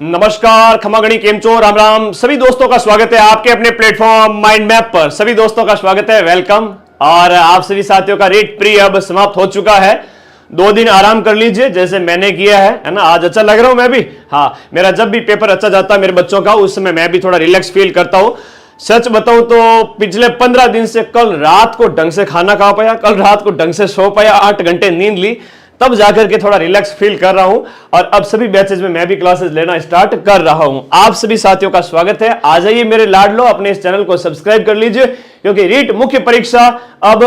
नमस्कार, खमागणी केमचो, राम राम। सभी दोस्तों का स्वागत है आपके अपने प्लेटफॉर्म माइंड मैप पर। सभी दोस्तों का स्वागत है, वेलकम। और आप सभी साथियों का रीट प्री अब समाप्त हो चुका है। 2 दिन आराम कर लीजिए जैसे मैंने किया है ना। आज अच्छा लग रहा हूं मैं भी। हाँ, मेरा जब भी पेपर अच्छा जाता है मेरे बच्चों का, उस समय मैं भी थोड़ा रिलैक्स फील करता हूं। सच बताऊं तो पिछले 15 दिन से कल रात को ढंग से खाना खा पाया, कल रात को ढंग से सो पाया, 8 घंटे नींद ली, तब जाकर के थोड़ा रिलैक्स फील कर रहा हूं। और अब सभी बैचेज में मैं भी क्लासेस लेना स्टार्ट कर रहा हूं। आप सभी साथियों का स्वागत है। आ जाइए मेरे लाडलो, अपने इस चैनल को सब्सक्राइब कर लीजिए, क्योंकि रीट मुख्य परीक्षा अब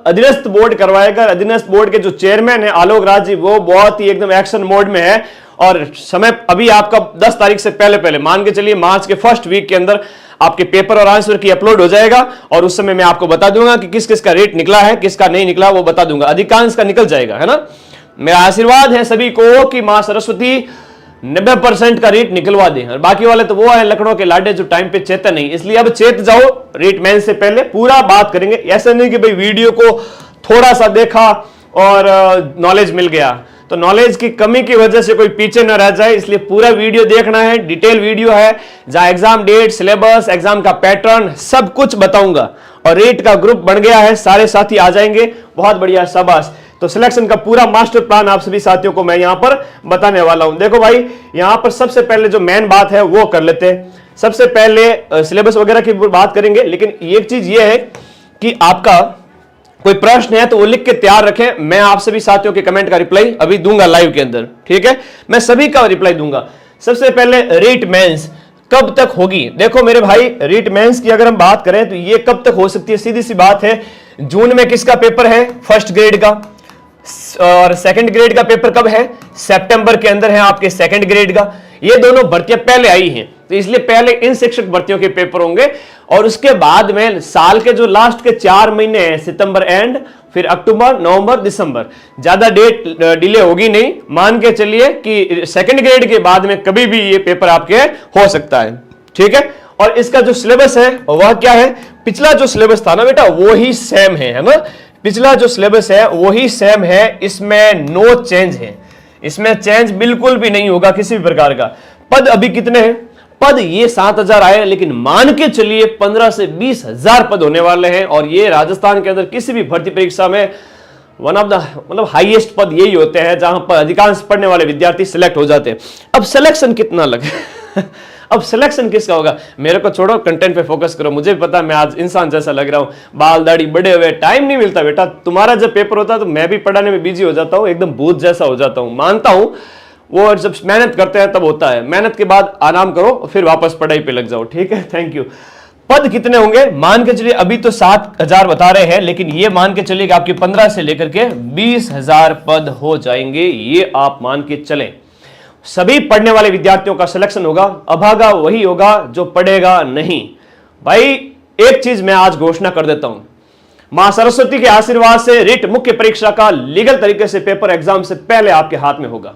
अधीनस्थ बोर्ड करवाएगा। अधीनस्थ बोर्ड के जो चेयरमैन है आलोक राज जी, वो बहुत ही एकदम एक्शन मोड में है। और समय अभी आपका 10 तारीख से पहले मान के चलिए मार्च के फर्स्ट वीक के अंदर आपके पेपर और आंसर की अपलोड हो जाएगा। और उस समय मैं आपको बता दूंगा कि किस किस का रेट निकला है, किसका नहीं निकला, वो बता दूंगा। अधिकांश का निकल जाएगा, है ना। मेरा आशीर्वाद है सभी को कि मां सरस्वती 90% का रेट निकलवा दे। और बाकी वाले तो वो है लखनऊ के लाडे जो टाइम पे चेते नहीं, इसलिए अब चेत जाओ। रेट मैन से पहले पूरा बात करेंगे। ऐसा नहीं कि भाई वीडियो को थोड़ा सा देखा और नॉलेज मिल गया, तो नॉलेज की कमी की वजह से कोई पीछे न रह जाए, इसलिए पूरा वीडियो देखना है। डिटेल वीडियो है जहां एग्जाम डेट, सिलेबस, एग्जाम का पैटर्न सब कुछ बताऊंगा। और रेट का ग्रुप बन गया है, सारे साथी आ जाएंगे। बहुत बढ़िया, शाबाश। तो सिलेक्शन का पूरा मास्टर प्लान आप सभी साथियों को मैं यहां पर बताने वाला हूं। देखो भाई, यहां पर सबसे पहले जो मेन बात है वो कर लेते हैं। सबसे पहले सिलेबस वगैरह की बात करेंगे, लेकिन एक चीज ये है कि आपका कोई प्रश्न है तो वो लिख के तैयार रखें। मैं आप सभी साथियों के कमेंट का रिप्लाई अभी दूंगा लाइव के अंदर, ठीक है। मैं सभी का रिप्लाई दूंगा। सबसे पहले रीट मेंस कब तक होगी। देखो मेरे भाई, रीट मेंस की अगर हम बात करें तो ये कब तक हो सकती है, सीधी सी बात है। जून में किसका पेपर है, फर्स्ट ग्रेड का। और सेकंड ग्रेड का पेपर कब है, सितंबर के अंदर है आपके सेकंड ग्रेड का। ये दोनों भर्तियां पहले आई हैं, तो इसलिए पहले इन शिक्षक भर्तियों के पेपर होंगे। और उसके बाद में साल के जो लास्ट के 4 महीने हैं, सितंबर एंड, फिर अक्टूबर, नवंबर, दिसंबर, ज्यादा डेट डिले होगी नहीं। मान के चलिए कि सेकंड ग्रेड के बाद में कभी भी ये पेपर आपके हो सकता है, ठीक है। और इसका जो सिलेबस है वह क्या है, पिछला जो सिलेबस था ना बेटा वो ही सेम है ना। पिछला जो सिलेबस है वही सेम है, इसमें नो चेंज है। इसमें चेंज बिल्कुल भी नहीं होगा किसी भी प्रकार का। पद अभी कितने हैं, पद ये 7000 आए, लेकिन मान के चलिए 15 से 20 हजार पद होने वाले हैं। और ये राजस्थान के अंदर किसी भी भर्ती परीक्षा में वन ऑफ द मतलब हाईएस्ट पद यही होते हैं जहां पर अधिकांश पढ़ने वाले विद्यार्थी सिलेक्ट हो जाते हैं। अब सिलेक्शन कितना लगे अब सिलेक्शन किसका होगा, मेरे को छोड़ो, कंटेंट पे फोकस करो। मुझे पता मैं आज इंसान जैसा लग रहा हूं, बाल दाढ़ी बड़े हुए, टाइम नहीं मिलता बेटा। तुम्हारा जब पेपर होता है तो मैं भी पढ़ाने में बिजी हो जाता हूं, एकदम भूत जैसा हो जाता हूं, मानता हूं। वो जब मेहनत करते हैं तब होता है, मेहनत के बाद आराम करो, फिर वापस पढ़ाई पे लग जाओ, ठीक है। Thank you. पद कितने होंगे, मान के चलिए अभी तो 7000 बता रहे हैं, लेकिन ये मान के चलिए कि आपके 15 से लेकर के 20,000 पद हो जाएंगे। ये आप मान के चलें। सभी पढ़ने वाले विद्यार्थियों का सिलेक्शन होगा। अभागा वही होगा जो पढ़ेगा नहीं। भाई एक चीज मैं आज घोषणा कर देता हूं, मां सरस्वती के आशीर्वाद से रीट मुख्य परीक्षा का लीगल तरीके से पेपर एग्जाम से पहले आपके हाथ में होगा।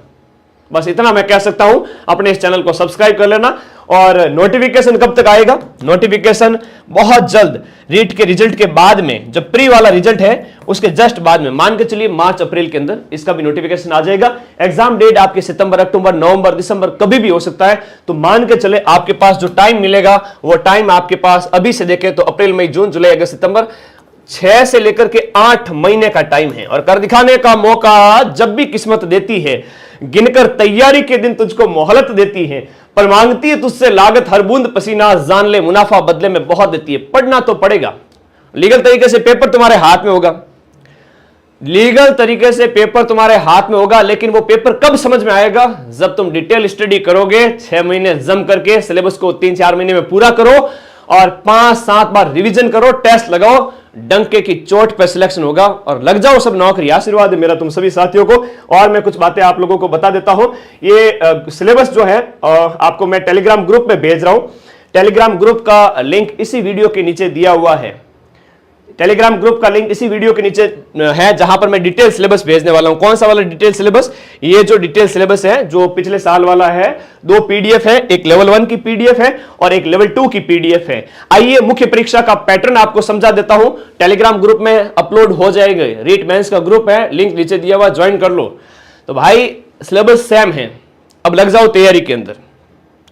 बस इतना मैं कह सकता हूं। अपने इस चैनल को सब्सक्राइब कर लेना। और नोटिफिकेशन कब तक आएगा, नोटिफिकेशन बहुत जल्द, रीट के रिजल्ट के बाद में, जब प्री वाला रिजल्ट है उसके जस्ट बाद में, मान के चलिए मार्च अप्रैल के अंदर इसका भी नोटिफिकेशन आ जाएगा। एग्जाम डेट आपके सितंबर, अक्टूबर, नवंबर, दिसंबर कभी भी हो सकता है। तो मान के चले आपके पास जो टाइम मिलेगा वो टाइम आपके पास अभी से देखें तो अप्रैल, मई, जून, जुलाई, अगस्त, सितंबर, 6 से लेकर के 8 महीने का टाइम है। और कर दिखाने का मौका जब भी किस्मत देती है, गिनकर तैयारी के दिन तुझको मोहलत देती है, पर मांगती है तुझसे लागत हर बूंद पसीना, जान ले मुनाफा बदले में बहुत देती है। पढ़ना तो पड़ेगा। लीगल तरीके से पेपर तुम्हारे हाथ में होगा, लीगल तरीके से पेपर तुम्हारे हाथ में होगा, लेकिन वो पेपर कब समझ में आएगा, जब तुम डिटेल स्टडी करोगे। 6 महीने जम करके सिलेबस को 3-4 महीने में पूरा करो और 5-7 बार रिवीजन करो, टेस्ट लगाओ, डंके की चोट पर सिलेक्शन होगा और लग जाओ सब नौकरी। आशीर्वाद है मेरा तुम सभी साथियों को। और मैं कुछ बातें आप लोगों को बता देता हूं। ये सिलेबस जो है आपको मैं टेलीग्राम ग्रुप में भेज रहा हूं। टेलीग्राम ग्रुप का लिंक इसी वीडियो के नीचे दिया हुआ है। टेलीग्राम ग्रुप का लिंक इसी वीडियो के नीचे है, जहां पर मैं डिटेल सिलेबस भेजने वाला हूं। कौन सा वाला डिटेल सिलेबस, ये जो डिटेल सिलेबस है जो पिछले साल वाला है, 2 पीडीएफ है, एक लेवल 1 की पीडीएफ है और एक लेवल 2 की पीडीएफ है। आइए मुख्य परीक्षा का पैटर्न आपको समझा देता हूं। टेलीग्राम ग्रुप में अपलोड हो जाएगा, रीट मेंस का ग्रुप है, लिंक नीचे दिया हुआ, ज्वाइन कर लो। तो भाई सिलेबस सेम है, अब लग जाओ तैयारी के अंदर।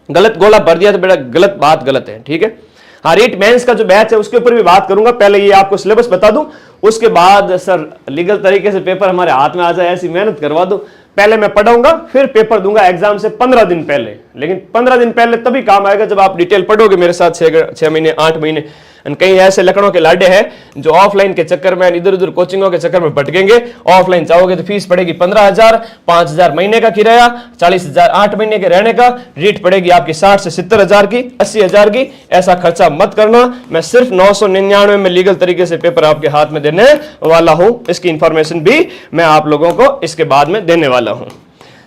गलत गोला भर दिया तो बेटा गलत बात गलत है, ठीक है। हाँ, रीट मेंस का जो बैच है उसके ऊपर भी बात करूंगा, पहले ये आपको सिलेबस बता दूं, उसके बाद सर लीगल तरीके से पेपर हमारे हाथ में आ जाए ऐसी मेहनत करवा दो। पहले मैं पढ़ाऊंगा फिर पेपर दूंगा एग्जाम से 15 दिन पहले, लेकिन 15 दिन पहले तभी काम आएगा जब आप डिटेल पढ़ोगे मेरे साथ 6 महीने 8 महीने। कई ऐसे लखनऊ के लाडे हैं जो ऑफलाइन के चक्कर में इधर उधर कोचिंगों के चक्कर में भटकेंगे। ऑफलाइन चाहोगे तो फीस पड़ेगी 15,000, 5,000 महीने का किराया, 40,000 8 महीने के रहने का, रीट पड़ेगी आपकी 60 से 70,000 की, 80,000 की। ऐसा खर्चा मत करना। मैं सिर्फ 999 में लीगल तरीके से पेपर आपके हाथ में देने वाला हूं। इसकी इंफॉर्मेशन भी मैं आप लोगों को इसके बाद में देने वाला हूं।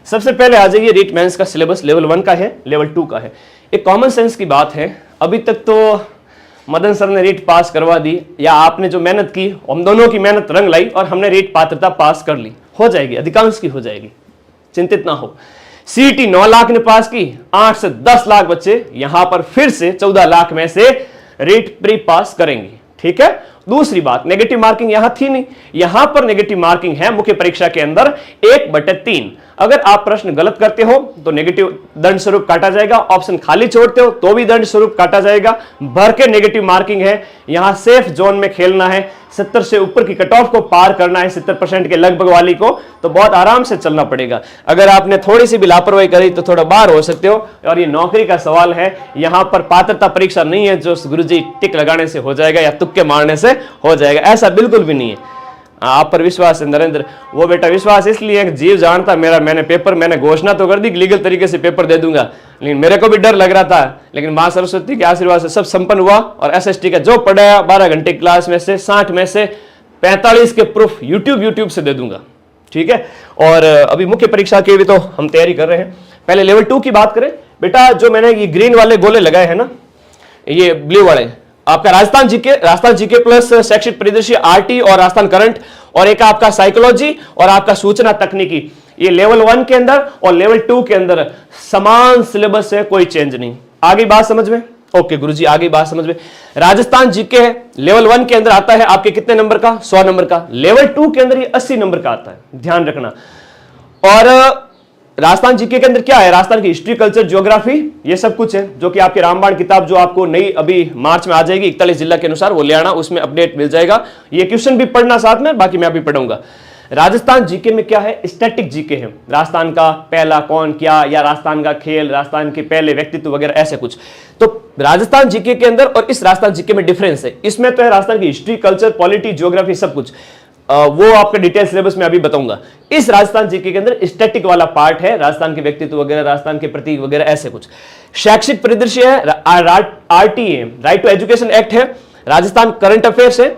सबसे पहले आ जाइए, रीट मेंस का सिलेबस लेवल 1 का है, लेवल 2 का है। एक कॉमन सेंस की बात है, अभी तक तो मदन सर ने रीट पास करवा दी, या आपने जो मेहनत की हम दोनों की मेहनत रंग लाई और हमने रीट पात्रता पास कर ली। हो जाएगी, अधिकांश की हो जाएगी, चिंतित ना हो। सीईटी 9 लाख ने पास की, 8 से 10 लाख बच्चे यहां पर फिर से 14 लाख में से रीट प्री पास करेंगे, ठीक है। दूसरी बात, नेगेटिव मार्किंग यहां थी नहीं, यहां पर नेगेटिव मार्किंग है मुख्य परीक्षा के अंदर 1/3। अगर आप प्रश्न गलत करते हो तो नेगेटिव दंड स्वरूप काटा जाएगा, ऑप्शन खाली छोड़ते हो तो भी दंड स्वरूप काटा जाएगा। भर के नेगेटिव मार्किंग है, यहां सेफ जोन में खेलना है, 70 से ऊपर की कट ऑफ को पार करना है, 70% के लगभग वाली को, तो बहुत आराम से चलना पड़ेगा। अगर आपने थोड़ी सी भी लापरवाही करी तो थोड़ा बाहर हो सकते हो। और ये नौकरी का सवाल है, यहां पर पात्रता परीक्षा नहीं है जो गुरुजी टिक लगाने से हो जाएगा या तुक्के मारने से हो जाएगा, ऐसा बिल्कुल भी नहीं है। आप पर विश्वास है नरेंद्र, वो बेटा विश्वास इसलिए जीव जानता मेरा, मैंने घोषणा तो कर दी कि लीगल तरीके से पेपर दे दूंगा, लेकिन मेरे को भी डर लग रहा था, लेकिन मां सरस्वती के आशीर्वाद से सब संपन्न हुआ। और एसएसटी का जो पढ़ाया 12 घंटे क्लास में से 60 में से 45 के प्रूफ यूट्यूब से दे दूंगा, ठीक है। और अभी मुख्य परीक्षा की भी तो हम तैयारी कर रहे हैं। पहले लेवल 2 की बात करें बेटा, जो मैंने ये ग्रीन वाले गोले लगाए हैं ना, ये ब्लू वाले, आपका राजस्थान जीके प्लस शैक्षिक परिदृश्य आरटी और राजस्थान करंट, और एक आपका साइकोलॉजी और आपका सूचना तकनीकी, ये लेवल 1 के अंदर और लेवल 2 के अंदर समान सिलेबस है, कोई चेंज नहीं। आगे बात समझ में? ओके गुरुजी, आगे बात समझ में। राजस्थान जीके है, लेवल 1 के अंदर आता है आपके कितने नंबर का? 100 नंबर का। लेवल 2 के अंदर ये 80 नंबर का आता है, ध्यान रखना। और राजस्थान जीके के अंदर क्या है? राजस्थान की हिस्ट्री, कल्चर, ज्योग्राफी, ये सब कुछ है, जो कि आपकी रामबाण किताब जो आपको नई अभी मार्च में आ जाएगी 41 जिला के अनुसार, वो ले आना, उसमें अपडेट मिल जाएगा। ये क्वेश्चन भी पढ़ना साथ में, बाकी मैं अभी पढ़ूंगा। राजस्थान जीके में क्या है? स्टैटिक जीके है, राजस्थान का पहला कौन क्या, या राजस्थान का खेल, राजस्थान के पहले व्यक्तित्व वगैरह, ऐसे कुछ। तो राजस्थान जीके के अंदर और इस राजस्थान जीके में डिफरेंस है। इसमें तो है राजस्थान की हिस्ट्री, कल्चर, पॉलिटी, ज्योग्राफी, सब कुछ, वो आपका डिटेल सिलेबस में अभी बताऊंगा। इस राजस्थान जीके के अंदर स्टैटिक वाला पार्ट है, राजस्थान के व्यक्तित्व वगैरह, राजस्थान के प्रतीक वगैरह, ऐसे कुछ। शैक्षिक परिदृश्य है, RTE, right to education act है। राजस्थान करंट अफेयर्स है।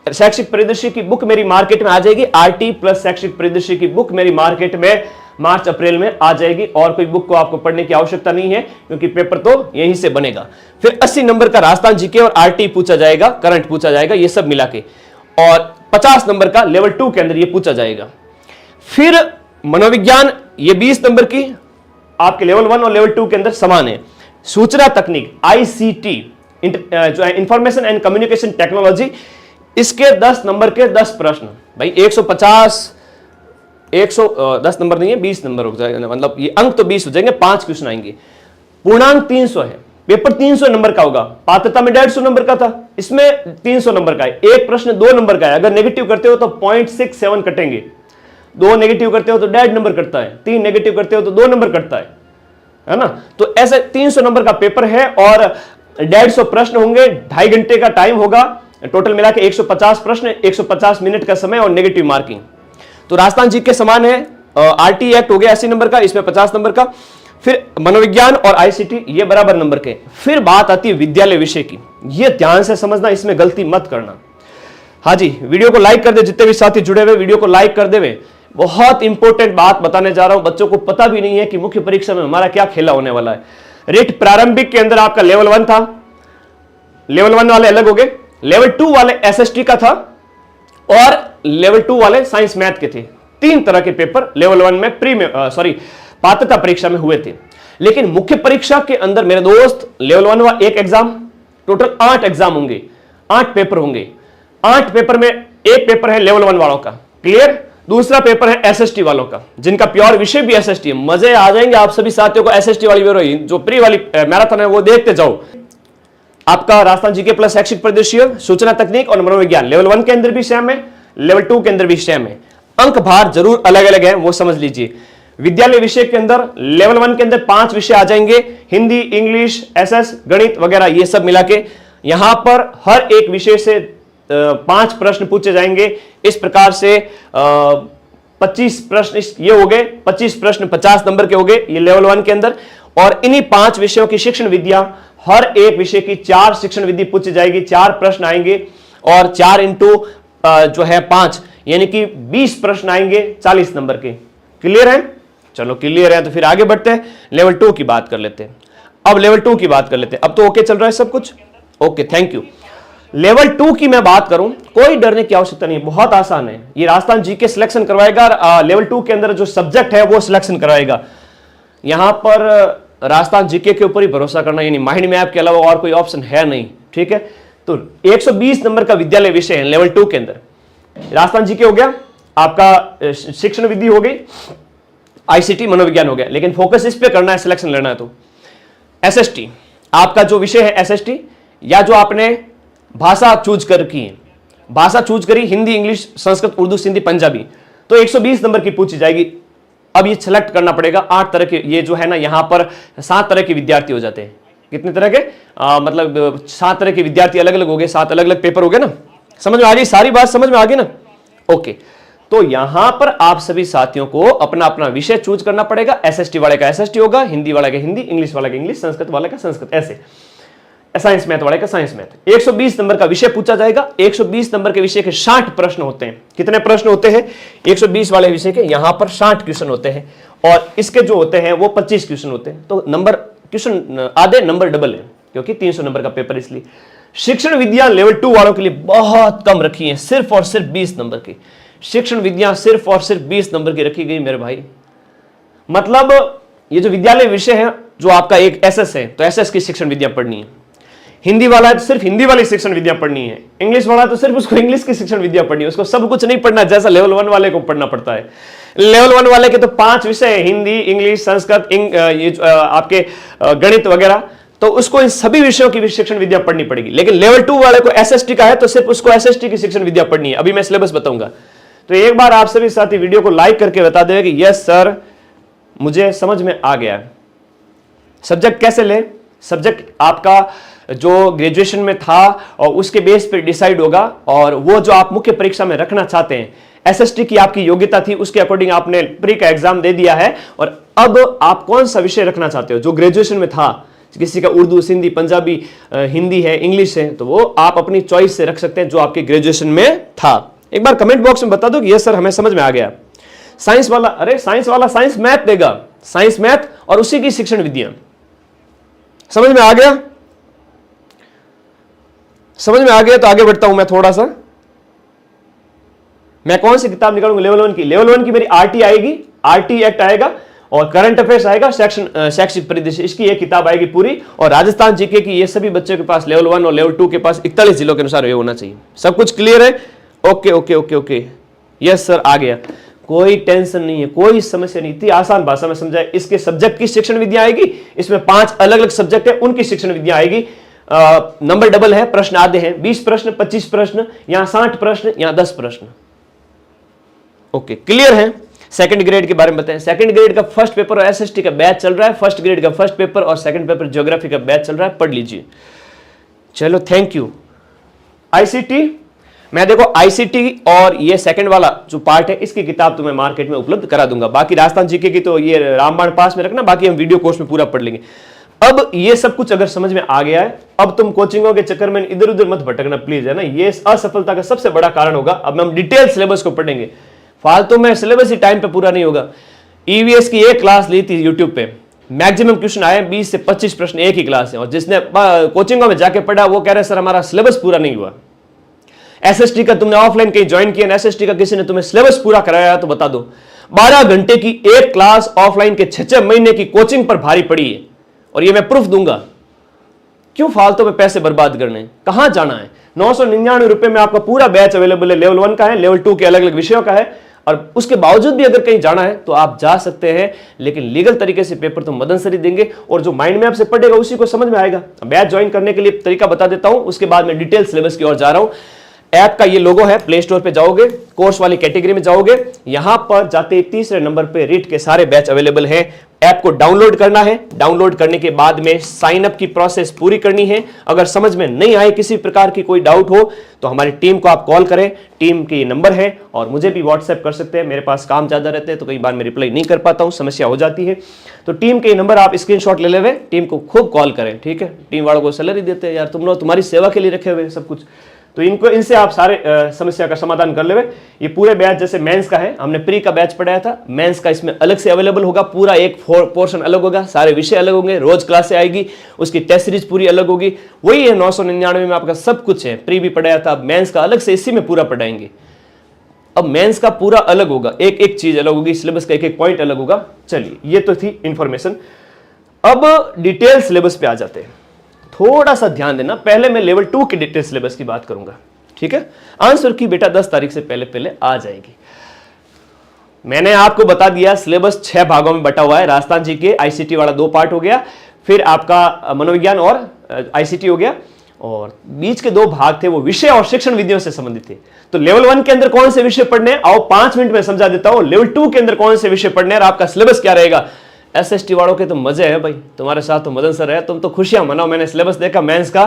शैक्षिक परिदृश्य की बुक मेरी मार्केट में आ जाएगी, आरटी प्लस शैक्षिक परिदृश्य की बुक मेरी मार्केट में मार्च अप्रैल में आ जाएगी, और कोई बुक को आपको पढ़ने की आवश्यकता नहीं है, क्योंकि पेपर तो यहीं से बनेगा। फिर 80 नंबर का राजस्थान जीके और आरटी पूछा जाएगा, करंट पूछा जाएगा, ये सब मिला के, और 50 नंबर का लेवल 2 के अंदर ये पूछा जाएगा। फिर मनोविज्ञान, ये 20 नंबर की आपके लेवल 1 और लेवल 2 के अंदर समान है। सूचना तकनीक, आईसीटी, जो है इंफॉर्मेशन एंड कम्युनिकेशन टेक्नोलॉजी, इसके 10 नंबर के 10 प्रश्न, भाई 110 नंबर नहीं है, 20 नंबर हो जाएगा, मतलब ये अंक तो 20 हो जाएंगे, 5 क्वेश्चन आएंगे। पूर्णांक 300 है, पेपर 300 नंबर का होगा। पात्रता में 150 नंबर का था, इसमें 300 नंबर का है। एक प्रश्न 2 नंबर का है, अगर नेगेटिव करते हो तो 0.67 कटेंगे, 2 नेगेटिव करते हो तो 1.5 नंबर कटता है, 3 नेगेटिव करते हो तो 2 नंबर कटता है ना। तो ऐसे 300 नंबर का पेपर है और 150 प्रश्न होंगे, 2.5 घंटे का टाइम होगा, टोटल मिला के 150 प्रश्न, 150 मिनट का समय और नेगेटिव मार्किंग। तो राजस्थान जी के समान है। आरटी एक्ट हो गया 80 नंबर का, इसमें 50 नंबर का। फिर मनोविज्ञान और आईसीटी ये बराबर नंबर के। फिर बात आती है विद्यालय विषय की, ये ध्यान से समझना, इसमें गलती मत करना। हाँ जी, वीडियो को लाइक कर दे, जितने भी साथी जुड़े हुए वीडियो को लाइक कर देवे। बहुत इंपॉर्टेंट बात बताने जा रहा हूं, बच्चों को पता भी नहीं है कि मुख्य परीक्षा में हमारा क्या खेला होने वाला है। रिट प्रारंभिक के अंदर आपका लेवल 1 था, लेवल 1 वाले अलग हो गए, लेवल 2 वाले एसएसटी का था और लेवल 2 वाले साइंस मैथ के थे। 3 तरह के पेपर लेवल 1 में पात्रता परीक्षा में हुए थे। लेकिन मुख्य परीक्षा के अंदर मेरे दोस्त लेवल 1 वाला 1 एग्जाम, टोटल 8 एग्जाम होंगे, 8 पेपर होंगे। 8 पेपर में एक पेपर है लेवल 1 वालों का, क्लियर। दूसरा पेपर है एसएसटी वालों का, जिनका प्योर विषय भी एसएसटी है। मजे आ जाएंगे आप सभी साथियों को। एसएसटी वाली वीडियो जो प्री वाली मैराथन है वो देखते जाओ। आपका राजस्थान जीके प्लस शैक्षिक परिदृश्य, सूचना तकनीक और मनोविज्ञान लेवल 1 के अंदर भी सेम है, लेवल 2 के अंदर भी सेम है। अंक भार जरूर अलग अलग है, वो समझ लीजिए। विद्यालय विषय के अंदर लेवल 1 के अंदर 5 विषय आ जाएंगे, हिंदी, इंग्लिश, एसएस, गणित वगैरह, ये सब मिला के यहां पर हर एक विषय से 5 प्रश्न पूछे जाएंगे। इस प्रकार से 25 प्रश्न ये हो गए, 25 प्रश्न 50 नंबर के हो गए ये लेवल 1 के अंदर। और इन्हीं 5 विषयों की शिक्षण विद्या, हर एक विषय की 4 शिक्षण विधि पूछी जाएगी, 4 प्रश्न आएंगे और 4 इंटू जो है 5 यानी कि 20 प्रश्न आएंगे 40 नंबर के। क्लियर है? चलो क्लियर है तो फिर आगे बढ़ते हैं, लेवल 2 की बात कर लेते हैं। अब लेवल 2 की बात कर लेते हैं। अब तो ओके चल रहा है सब कुछ? Okay, thank you. लेवल 2 की मैं बात करूं, कोई डरने की आवश्यकता नहीं है, बहुत आसान है। ये राजस्थान जीके सिलेक्शन करवाएगा, लेवल 2 के अंदर जो सब्जेक्ट है वो सिलेक्शन करवाएगा। यहां पर राजस्थान जीके के ऊपर ही भरोसा करना, यानी माइंड मैप के अलावा और कोई ऑप्शन है नहीं। ठीक है, तो 120 नंबर का विद्यालय विषय है लेवल 2 के अंदर। राजस्थान जीके हो गया, आपका शिक्षण विधि हो गई, आईसीटी मनोविज्ञान हो गया, लेकिन फोकस इस पे करना है, सिलेक्शन लेना है। तो एसएसटी आपका जो विषय है, एसएसटी या जो आपने भाषा चूज कर की है, भाषा चूज करी हिंदी, इंग्लिश, संस्कृत, उर्दू, सिंधी, पंजाबी, तो 120 नंबर की पूछी जाएगी। अब ये सेलेक्ट करना पड़ेगा 8 तरह के, ये जो है ना यहां पर 7 तरह के विद्यार्थी हो जाते हैं। कितने तरह के? मतलब 7 तरह के विद्यार्थी अलग अलग हो गए, 7 अलग अलग पेपर हो गए ना। समझ में आ गई? सारी बात समझ में आ गई ना? ओके, तो यहां पर आप सभी साथियों को अपना अपना विषय चूज करना पड़ेगा। एसएसटी वाले का एसएसटी होगा, हिंदी वाले का हिंदी, इंग्लिश वाले का इंग्लिश, संस्कृत वाले का संस्कृत, ऐसे साइंस मैथ वाले का साइंस मैथ। 120 नंबर का विषय पूछा जाएगा। 120 नंबर के विषय के 60 प्रश्न होते हैं। कितने प्रश्न होते हैं? 120 वाले विषय के यहां पर 60 क्वेश्चन होते हैं और इसके जो होते हैं वो 25 क्वेश्चन होते हैं। तो नंबर क्वेश्चन आधे, नंबर डबल है, क्योंकि 300 नंबर का पेपर। इसलिए शिक्षण विद्या लेवल 2 वालों के लिए बहुत कम रखी है, सिर्फ और सिर्फ 20 नंबर की शिक्षण विद्या, सिर्फ और सिर्फ 20 नंबर की रखी गई मेरे भाई। मतलब ये जो विद्यालय विषय है, जो आपका एक एसएस है, तो एसएस की शिक्षण विद्या पढ़नी है। हिंदी वाला है तो सिर्फ हिंदी वाली शिक्षण विद्या पढ़नी है। इंग्लिश वाला है तो सिर्फ उसको इंग्लिश की शिक्षण विद्या पढ़नी है, उसको सब कुछ नहीं पढ़ना जैसा लेवल 1 वाले को पढ़ना पड़ता है। लेवल 1 वाले के तो 5 विषय है, हिंदी, इंग्लिश, संस्कृत, ये आपके गणित वगैरह, तो उसको इन सभी विषयों की भी शिक्षण विद्या पढ़नी पड़ेगी। लेकिन लेवल 2 वाले को एसएसटी का है तो सिर्फ उसको एसएसटी की शिक्षण विद्या पढ़नी है। अभी मैं सिलेबस बताऊंगा, तो एक बार आप सभी साथी वीडियो को लाइक करके बता दें कि यस सर मुझे समझ में आ गया। सब्जेक्ट कैसे ले? सब्जेक्ट आपका जो ग्रेजुएशन में था और उसके बेस पर डिसाइड होगा, और वो जो आप मुख्य परीक्षा में रखना चाहते हैं, एसएसटी की आपकी योग्यता थी, उसके अकॉर्डिंग आपने प्री का एग्जाम दे दिया है, और अब आप कौन सा विषय रखना चाहते हो जो ग्रेजुएशन में था। किसी का उर्दू, सिंधी, पंजाबी, हिंदी है, इंग्लिश है, तो वो आप अपनी चॉइस से रख सकते हैं जो आपके ग्रेजुएशन में था। एक बार कमेंट बॉक्स में बता दो कि यस सर हमें समझ में आ गया। साइंस वाला, अरे साइंस वाला साइंस मैथ देगा, साइंस मैथ और उसी की शिक्षण विद्या। समझ में आ गया? समझ में आ गया तो आगे बढ़ता हूं मैं थोड़ा सा। मैं कौन सी किताब निकालूंगा? लेवल 1 की। लेवल 1 की मेरी आरटी आएगी, आरटी एक्ट आएगा और करंट अफेयर्स आएगा, शैक्षिक परिदृश्य, इसकी एक किताब आएगी पूरी। और राजस्थान जीके की ये सभी बच्चों के पास लेवल 1 और लेवल 2 के पास 41 जिलों के अनुसार ये होना चाहिए। सब कुछ क्लियर है? Okay okay okay okay, yes sir आ गया। कोई टेंशन नहीं है, कोई समस्या नहीं, इतनी आसान भाषा में समझाए। इसके सब्जेक्ट की शिक्षण विद्या आएगी, इसमें 5 अलग अलग सब्जेक्ट है, उनकी शिक्षण विद्या आएगी। नंबर डबल है, प्रश्न आधे हैं, 20 प्रश्न, 25 प्रश्न, यहां 60 प्रश्न, यहां 10 प्रश्न। ओके क्लियर है? सेकंड ग्रेड के बारे में बताएं। सेकंड ग्रेड का फर्स्ट पेपर और एसएसटी का बैच चल रहा है। फर्स्ट ग्रेड का फर्स्ट पेपर और सेकंड पेपर ज्योग्राफी का बैच चल रहा है, पढ़ लीजिए। चलो थैंक यू। आईसीटी, मैं देखो आईसीटी और ये सेकंड वाला जो पार्ट है, इसकी किताब तुम्हें मार्केट में उपलब्ध करा दूंगा। बाकी राजस्थान जीके की तो ये रामबाण पास में रखना, बाकी हम वीडियो कोर्स में पूरा पढ़ लेंगे। अब ये सब कुछ अगर समझ में आ गया है, अब तुम कोचिंगों के चक्कर में इधर उधर मत भटकना प्लीज, है ना। ये असफलता का सबसे बड़ा कारण होगा। अब हम डिटेल सिलेबस को पढ़ेंगे, फालतू में सिलेबस ही टाइम पे पूरा नहीं होगा। ईवीएस की एक क्लास ली थी यूट्यूब पे, मैक्सिमम क्वेश्चन आए 20 से 25 प्रश्न एक ही क्लास है, और जिसने कोचिंगों में जाके पढ़ा वो कह रहे सर हमारा सिलेबस पूरा नहीं हुआ। एसएसटी का तुमने ऑफलाइन कहीं ज्वाइन किया, एसएसटी का किसी ने तुम्हें सिलेबस पूरा कराया तो बता दो। 12 घंटे की एक क्लास ऑफलाइन के 6 महीने की कोचिंग पर भारी पड़ी है, और ये मैं प्रूफ दूंगा। क्यों फालतू में पैसे बर्बाद करने, कहां जाना है। 999 रुपए में आपका पूरा बैच अवेलेबल है। लेवल 1 का है, लेवल 2 के अलग अलग विषयों का है। और उसके बावजूद भी अगर कहीं जाना है तो आप जा सकते हैं, लेकिन लीगल तरीके से पेपर तो मदन सर ही देंगे, और जो माइंड मैप से पढ़ेगा उसी को समझ में आएगा। बैच ज्वाइन करने के लिए तरीका बता देता हूं, उसके बाद मैं डिटेल सिलेबस की ओर जा रहा हूं। ऐप का ये लोगो है, प्ले स्टोर पे जाओगे, कोर्स वाली कैटेगरी में जाओगे, यहां पर जाते ही तीसरे नंबर पे रीट के सारे बैच अवेलेबल हैं। ऐप को डाउनलोड करना है, डाउनलोड करने के बाद में साइन अप की प्रोसेस पूरी करनी है। अगर समझ में नहीं आए, किसी प्रकार की कोई डाउट हो तो हमारी टीम को आप कॉल करें, टीम के ये नंबर है, और मुझे भी व्हाट्सएप कर सकते हैं। मेरे पास काम ज्यादा रहते हैं तो कई बार मैं रिप्लाई नहीं कर पाता हूं, समस्या हो जाती है। तो टीम के नंबर आप स्क्रीनशॉट ले लेवे, टीम को खूब कॉल करें, ठीक है। टीम वालों को सैलरी देते हैं यार, तुम लोग तुम्हारी सेवा के लिए रखे हुए सब कुछ, तो इनसे आप सारे समस्या का समाधान कर लेवे। ये पूरे बैच जैसे मेंस का है, हमने प्री का बैच पढ़ाया था, मेंस का इसमें अलग से अवेलेबल होगा, पूरा एक पोर्शन अलग होगा, सारे विषय अलग होंगे, रोज क्लास से आएगी, उसकी टेस्ट सीरीज पूरी अलग होगी। वही है 999 में आपका सब कुछ है। प्री भी पढ़ाया था, मेंस का अलग से इसी में पूरा पढ़ाएंगे। अब मेंस का पूरा अलग होगा, एक एक चीज अलग होगी, सिलेबस का एक एक पॉइंट अलग होगा। चलिए, ये तो थी इंफॉर्मेशन। अब डिटेल सिलेबस पे आ जाते हैं। थोड़ा सा ध्यान देना, पहले मैं लेवल 2 के डिटेल सिलेबस की बात करूंगा, ठीक है। आंसर की बेटा 10 तारीख से पहले पहले आ जाएगी। मैंने आपको बता दिया सिलेबस 6 भागों में बटा हुआ है। राजस्थान जी के आईसीटी वाला 2 पार्ट हो गया, फिर आपका मनोविज्ञान और आईसीटी हो गया, और बीच के 2 भाग थे वो विषय और शिक्षण विधियों से संबंधित थे। तो लेवल 1 के अंदर कौन से विषय पढ़ने हैं, आओ 5 मिनट में समझा देता हूं। लेवल 2 के अंदर कौन से विषय पढ़ने हैं और आपका सिलेबस क्या रहेगा। एसएसटी वालों के तो मजे है भाई, तुम्हारे साथ तो मदन सर है, तुम तो खुशियां मनाओ। मैंने सिलेबस देखा मेंस का,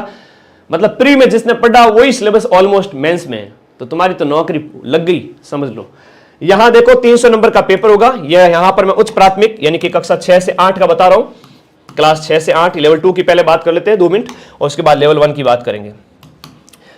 मतलब प्री में जिसने पढ़ा वही सिलेबस ऑलमोस्ट मेंस में है, तो तुम्हारी तो नौकरी लग गई, समझ लो। यहां देखो 300 नंबर का पेपर होगा। यह यहां पर मैं उच्च प्राथमिक यानी कि कक्षा 6 से 8 का बता रहा हूं, क्लास 6 से 8। लेवल 2 की पहले बात कर लेते हैं 2 मिनट, और उसके बाद लेवल 1 की बात करेंगे।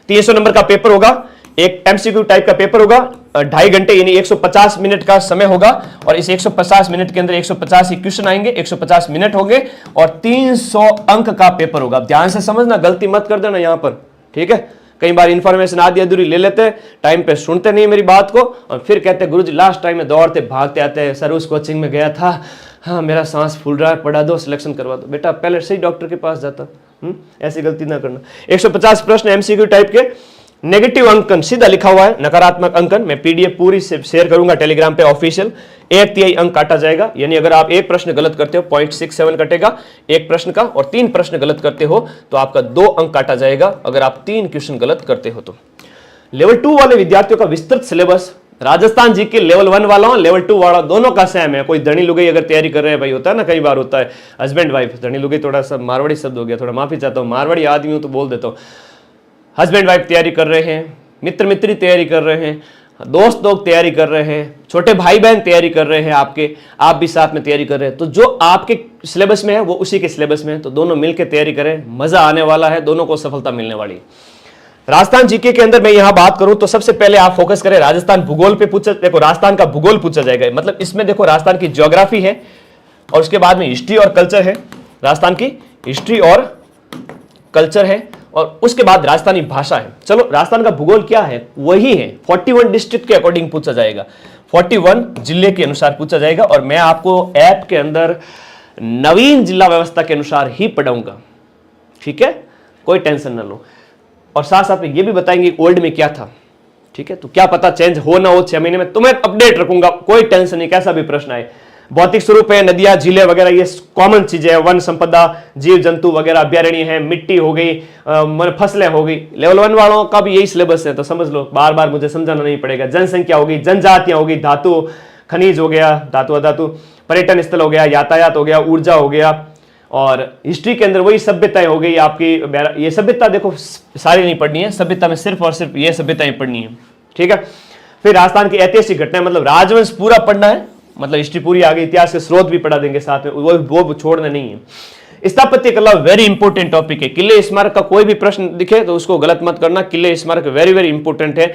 300 नंबर का पेपर होगा, एक एमसीक्यू टाइप का पेपर होगा, 2.5 घंटे यानी 150 मिनट का समय होगा, और इस 150 मिनट के अंदर 150 ही क्वेश्चन आएंगे, 150 मिनट होंगे, और 300 अंक का पेपर होगा। ध्यान से समझना, गलती मत कर देना यहां पर, ठीक है। कई बार इंफॉर्मेशन आधी अधूरी ले लेते हैं, टाइम पे सुनते नहीं मेरी बात को, और फिर कहते हैं गुरुजी लास्ट टाइम में दौड़ते भागते आते हैं, सर उस कोचिंग में गया था, हाँ मेरा सांस फूल रहा है, पढ़ा दो, सिलेक्शन करवा दो। बेटा पहले सही डॉक्टर के पास जाता। ऐसी गलती ना करना। 150 प्रश्न एमसीक्यू टाइप के, नेगेटिव अंकन सीधा लिखा हुआ है, नकारात्मक अंकन। मैं पीडीएफ पूरी से शेयर करूंगा टेलीग्राम पे ऑफिशियल। 1/3 अंक काटा जाएगा, यानी अगर आप एक प्रश्न गलत करते हो 0.67 कटेगा एक प्रश्न का, और 3 प्रश्न गलत करते हो तो आपका 2 अंक काटा जाएगा अगर आप 3 क्वेश्चन गलत करते हो तो। लेवल 2 वाले विद्यार्थियों का विस्तृत सिलेबस राजस्थान जी के लेवल 1 वाला और लेवल 2 वाला दोनों का सेम है। कोई धनी लुगाई अगर तैयारी कर रहे हैं, भाई होता है ना, कई बार होता है हस्बैंड वाइफ, धनी लुगाई थोड़ा सा मारवाड़ी शब्द हो गया, थोड़ा माफी चाहता हूँ, मारवाड़ी आदमी हूं तो बोल देता हूँ। हस्बैंड वाइफ तैयारी कर रहे हैं, मित्र मित्री तैयारी कर रहे हैं, दोस्त लोग तैयारी कर रहे हैं, छोटे भाई बहन तैयारी कर रहे हैं आपके, आप भी साथ में तैयारी कर रहे हैं, तो जो आपके सिलेबस में है वो उसी के सिलेबस में है, तो दोनों मिलकर तैयारी करें, मजा आने वाला है, दोनों को सफलता मिलने वाली है। राजस्थान जीके के अंदर मैं यहां बात करूं तो सबसे पहले आप फोकस करें राजस्थान भूगोल पे। पूछा देखो, राजस्थान का भूगोल पूछा जाएगा, मतलब इसमें देखो राजस्थान की ज्योग्राफी है, और उसके बाद में हिस्ट्री और कल्चर है, राजस्थान की हिस्ट्री और कल्चर है, और उसके बाद राजस्थानी भाषा है। चलो राजस्थान का भूगोल क्या है, वही है 41 डिस्ट्रिक्ट के अकॉर्डिंग पूछा जाएगा, 41 जिले के अनुसार पूछा जाएगा, और मैं आपको ऐप के अंदर नवीन जिला व्यवस्था के अनुसार ही पढ़ाऊंगा, ठीक है, कोई टेंशन ना लो। और साथ साथ में ये भी बताएंगे ओल्ड में क्या था, ठीक है, तो क्या पता चेंज हो ना हो 6 महीने में, तुम्हें अपडेट रखूंगा, कोई टेंशन नहीं, कैसा भी प्रश्न आए। भौतिक स्वरूप है, नदियां झीलें वगैरह ये कॉमन चीजें है, वन संपदा, जीव जंतु वगैरह, अभ्यारण्य है, मिट्टी हो गई, फसलें हो गई। लेवल 1 वालों का भी यही सिलेबस है, तो समझ लो, बार बार मुझे समझाना नहीं पड़ेगा। जनसंख्या होगी, जनजातियां होगी, धातु खनिज हो गया, धातु अधातु, पर्यटन स्थल हो गया, यातायात हो गया, ऊर्जा हो गया, और हिस्ट्री के अंदर वही सभ्यताएं हो गई आपकी। ये सभ्यता देखो सारी नहीं पढ़नी है, सभ्यता में सिर्फ और सिर्फ ये सभ्यताएं पढ़नी है, ठीक है। फिर राजस्थान की ऐतिहासिक घटनाएं, मतलब राजवंश पूरा पढ़ना है, मतलब हिस्ट्री पूरी आ गई, इतिहास के स्रोत भी पढ़ा देंगे साथ में, वो छोड़ना नहीं है। स्थापत्य कला वेरी इंपॉर्टेंट टॉपिक है। किले स्मारक का कोई भी प्रश्न दिखे तो उसको गलत मत करना, किले स्मारक वेरी वेरी इंपॉर्टेंट है।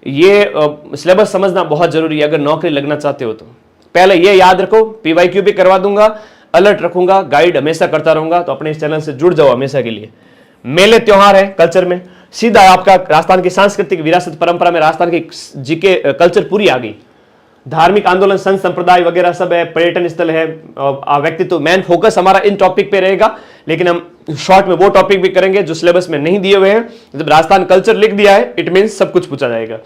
ये सिलेबस समझना बहुत जरूरी है अगर नौकरी लगना चाहते हो तो। पहले ये याद रखो, पीवाईक्यू भी करवा दूंगा, अलर्ट रखूंगा, गाइड हमेशा करता रहूंगा, तो अपने इस चैनल से जुड़ जाओ हमेशा के लिए। मेले त्योहार है कल्चर में, सीधा आपका राजस्थान की सांस्कृतिक विरासत परंपरा में राजस्थान की जीके कल्चर पूरी आ गई। धार्मिक आंदोलन, संत संप्रदाय वगैरह सब है, पर्यटन स्थल है, व्यक्तित्व, मेन फोकस हमारा इन टॉपिक पे रहेगा, लेकिन हम शॉर्ट में वो टॉपिक भी करेंगे जो सिलेबस में नहीं दिए हुए हैं। जब राजस्थान कल्चर लिख दिया है, इट मींस सब कुछ पूछा जाएगा।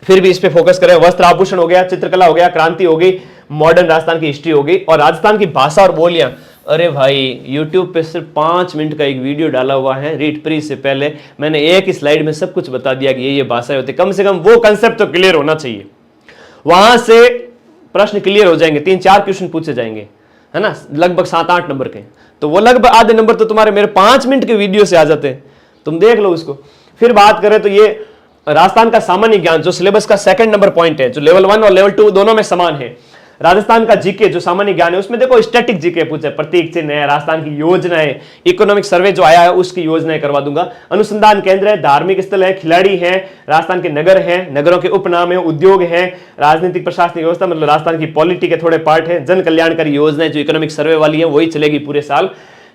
फिर भी इस पे फोकस करें। वस्त्र आभूषण हो गया, चित्रकला हो गया, क्रांति हो गई, मॉडर्न राजस्थान की हिस्ट्री हो गई, और राजस्थान की भाषा और बोलियां। अरे भाई, YouTube पे सिर्फ 5 मिनट का एक वीडियो डाला हुआ है रीट प्री से पहले, मैंने एक ही स्लाइड में सब कुछ बता दिया कि ये भाषाएं होती है। कम से कम वो कंसेप्ट तो क्लियर होना चाहिए, वहां से प्रश्न क्लियर हो जाएंगे, 3-4 क्वेश्चन पूछे जाएंगे, है ना, लगभग 7-8 नंबर के। तो वो लगभग आधे नंबर तो तुम्हारे मेरे 5 मिनट के वीडियो से आ जाते हैं, तुम देख लो उसको। फिर बात करें तो ये राजस्थान का सामान्य ज्ञान जो सिलेबस का 2nd नंबर पॉइंट है, जो लेवल 1 और लेवल 2 दोनों में समान है। राजस्थान का जीके जो सामान्य ज्ञान है, उसमें देखो स्टैटिक जीके पूछे, प्रतीक चिन्ह है, राजस्थान की योजनाएं, इकोनॉमिक सर्वे जो आया है उसकी योजनाएं करवा दूंगा, अनुसंधान केंद्र है, धार्मिक स्थल है, खिलाड़ी है, राजस्थान के नगर है, नगरों के उपनाम है, उद्योग है, राजनीतिक प्रशासनिक व्यवस्था मतलब राजस्थान की पॉलिटी के थोड़े पार्ट है, जन कल्याणकारी योजनाएं जो इकोनॉमिक सर्वे वाली है वही चलेगी पूरे साल,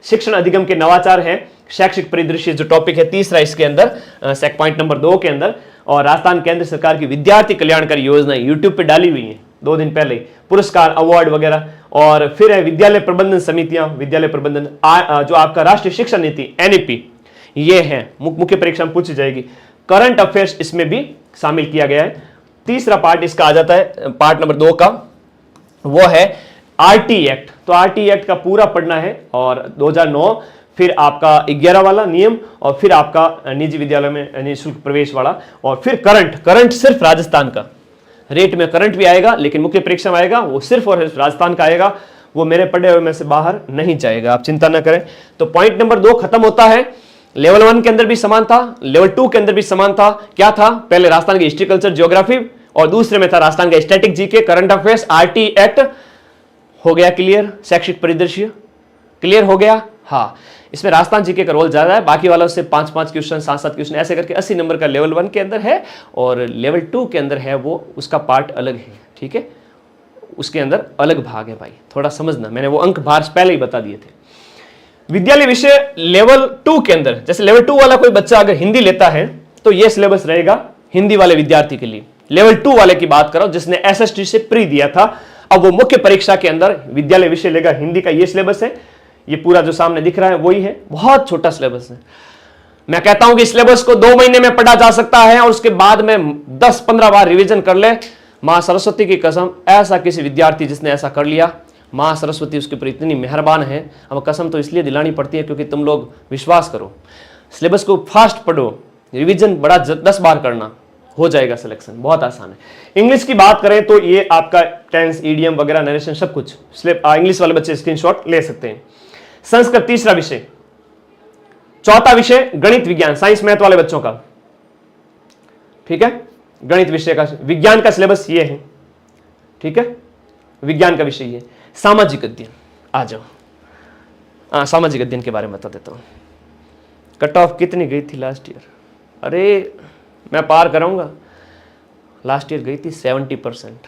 शिक्षण अधिगम के नवाचार है, शैक्षिक परिदृश्य जो टॉपिक है तीसरा इसके अंदर, सेक पॉइंट नंबर 2 के अंदर, और राजस्थान केंद्र सरकार की विद्यार्थी कल्याणकारी योजना यूट्यूब पे डाली हुई है 2 दिन पहले, पुरस्कार अवार्ड वगैरह। और फिर है विद्यालय प्रबंधन समितियां, विद्यालय प्रबंधन जो आपका राष्ट्रीय शिक्षा नीति NEP, ये है मुख्य परीक्षा में पूछी जाएगी। करंट अफेयर्स इसमें भी शामिल किया गया है। तीसरा पार्ट इसका आ जाता है, पार्ट नंबर 2 का, वो है RT एक्ट। तो RT एक्ट का पूरा पढ़ना है, और 2009, फिर आपका 11 वाला नियम, और फिर आपका निजी विद्यालय में निःशुल्क प्रवेश वाला, और फिर करंट सिर्फ राजस्थान का। रेट में करंट भी आएगा, लेकिन मुख्य परीक्षा में आएगा वो सिर्फ और सिर्फ राजस्थान का आएगा, वो मेरे पढ़े हुए में से बाहर नहीं जाएगा, आप चिंता ना करें। तो पॉइंट नंबर 2 खत्म होता है। लेवल 1 के अंदर भी समान था, लेवल 2 के अंदर भी समान था। क्या था? पहले राजस्थान की हिस्ट्री, कल्चर, ज्योग्राफी, और दूसरे में था राजस्थान का static GK, current affairs, RT act. हो गया क्लियर? शैक्षिक परिदृश्य क्लियर हो गया? हाँ, इसमें राजस्थान जीके का रोल ज्यादा है, बाकी वालों से 5-5 क्वेश्चन, 7-7 क्वेश्चन ऐसे करके 80 नंबर का लेवल 1 के अंदर है, और लेवल 2 के अंदर है वो उसका पार्ट अलग है, ठीक है, उसके अंदर अलग भाग है भाई, थोड़ा समझना, मैंने वो अंक भार पहले ही बता दिए थे। विद्यालय विषय लेवल 2 के अंदर, जैसे लेवल 2 वाला कोई बच्चा अगर हिंदी लेता है तो ये सिलेबस रहेगा हिंदी वाले विद्यार्थी के लिए। लेवल 2 वाले की बात करो जिसने SST से प्री दिया था, अब वो मुख्य परीक्षा के अंदर विद्यालय विषय लेगा हिंदी का, ये सिलेबस है, ये पूरा जो सामने दिख रहा है वही है, बहुत छोटा सिलेबस है। मैं कहता हूं कि सिलेबस को 2 महीने में पढ़ा जा सकता है, और उसके बाद में 10-15 बार रिवीजन कर ले। मां सरस्वती की कसम, ऐसा किसी विद्यार्थी जिसने ऐसा कर लिया, मां सरस्वती उसके ऊपर इतनी मेहरबान है। अब कसम तो इसलिए दिलानी पड़ती है क्योंकि तुम लोग विश्वास करो, सिलेबस को फास्ट पढ़ो, रिवीजन बड़ा 10 बार करना, हो जाएगा सिलेक्शन, बहुत आसान है। इंग्लिश की बात करें तो ये आपका टेंस, ईडियम वगैरह, नरेशन सब कुछ इंग्लिश वाले बच्चे स्क्रीनशॉट ले सकते हैं। संस्कृत तीसरा विषय, चौथा विषय गणित विज्ञान, साइंस मैथ वाले बच्चों का, ठीक है, गणित विषय का, विज्ञान का सिलेबस ये है, ठीक है, विज्ञान का विषय ये। सामाजिक अध्ययन, आ जाओ, सामाजिक अध्ययन के बारे में बता देता हूं। कट ऑफ कितनी गई थी लास्ट ईयर? अरे मैं पार कराऊंगा, लास्ट ईयर गई थी 70%,